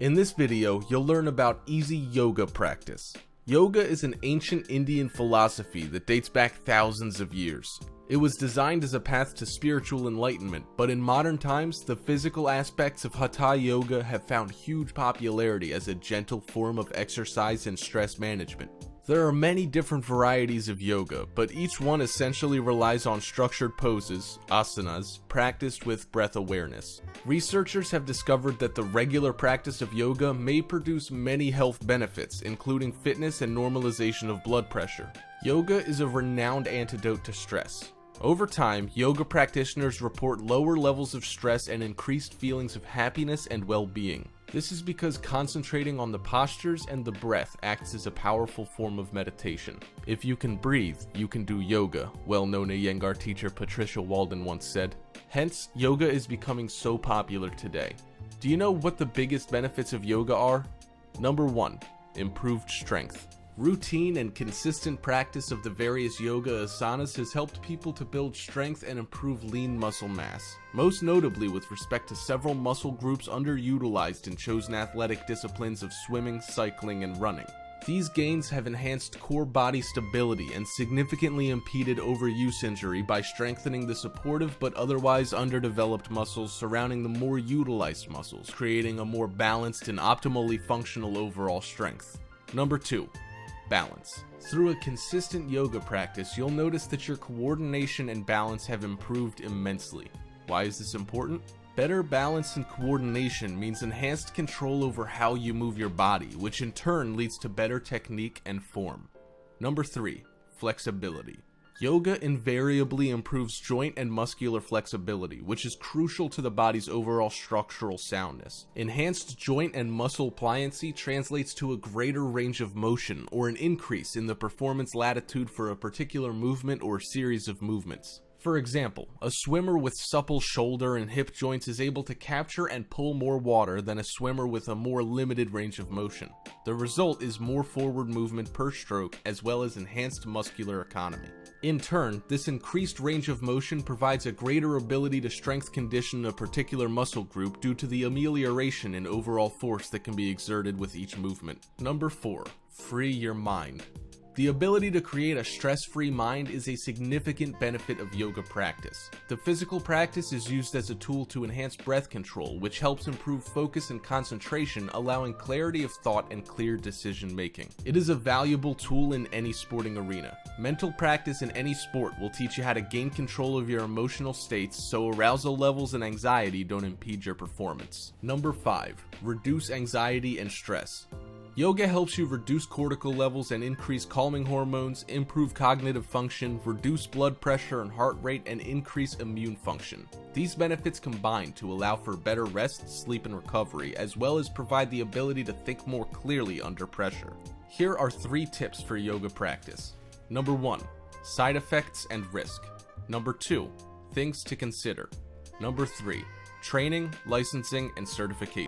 In this video, you'll learn about easy yoga practice. Yoga is an ancient Indian philosophy that dates back thousands of years. It was designed as a path to spiritual enlightenment, but in modern times, the physical aspects of Hatha Yoga have found huge popularity as a gentle form of exercise and stress management. There are many different varieties of yoga, but each one essentially relies on structured poses, asanas, practiced with breath awareness. Researchers have discovered that the regular practice of yoga may produce many health benefits, including fitness and normalization of blood pressure. Yoga is a renowned antidote to stress. Over time, yoga practitioners report lower levels of stress and increased feelings of happiness and well-being. This is because concentrating on the postures and the breath acts as a powerful form of meditation. If you can breathe, you can do yoga, well-known Iyengar teacher Patricia Walden once said. Hence, yoga is becoming so popular today. Do you know what the biggest benefits of yoga are? Number 1. Improved strength. Routine and consistent practice of the various yoga asanas has helped people to build strength and improve lean muscle mass, most notably with respect to several muscle groups underutilized in chosen athletic disciplines of swimming, cycling, and running. These gains have enhanced core body stability and significantly impeded overuse injury by strengthening the supportive but otherwise underdeveloped muscles surrounding the more utilized muscles, creating a more balanced and optimally functional overall strength. Number 2. Balance. Through a consistent yoga practice, you'll notice that your coordination and balance have improved immensely. Why is this important? Better balance and coordination means enhanced control over how you move your body, which in turn leads to better technique and form. Number 3. Flexibility. Yoga invariably improves joint and muscular flexibility, which is crucial to the body's overall structural soundness. Enhanced joint and muscle pliancy translates to a greater range of motion or an increase in the performance latitude for a particular movement or series of movements. For example, a swimmer with supple shoulder and hip joints is able to capture and pull more water than a swimmer with a more limited range of motion. The result is more forward movement per stroke as well as enhanced muscular economy. In turn, this increased range of motion provides a greater ability to strength condition a particular muscle group due to the amelioration in overall force that can be exerted with each movement. Number 4. Free your mind. The ability to create a stress-free mind is a significant benefit of yoga practice. The physical practice is used as a tool to enhance breath control, which helps improve focus and concentration, allowing clarity of thought and clear decision-making. It is a valuable tool in any sporting arena. Mental practice in any sport will teach you how to gain control of your emotional states so arousal levels and anxiety don't impede your performance. Number 5. Reduce anxiety and stress. Yoga helps you reduce cortical levels and increase calming hormones, improve cognitive function, reduce blood pressure and heart rate, and increase immune function. These benefits combine to allow for better rest, sleep, and recovery, as well as provide the ability to think more clearly under pressure. Here are 3 tips for yoga practice. Number 1. Side effects and risk. Number 2. Things to consider. Number 3. Training, licensing, and certification.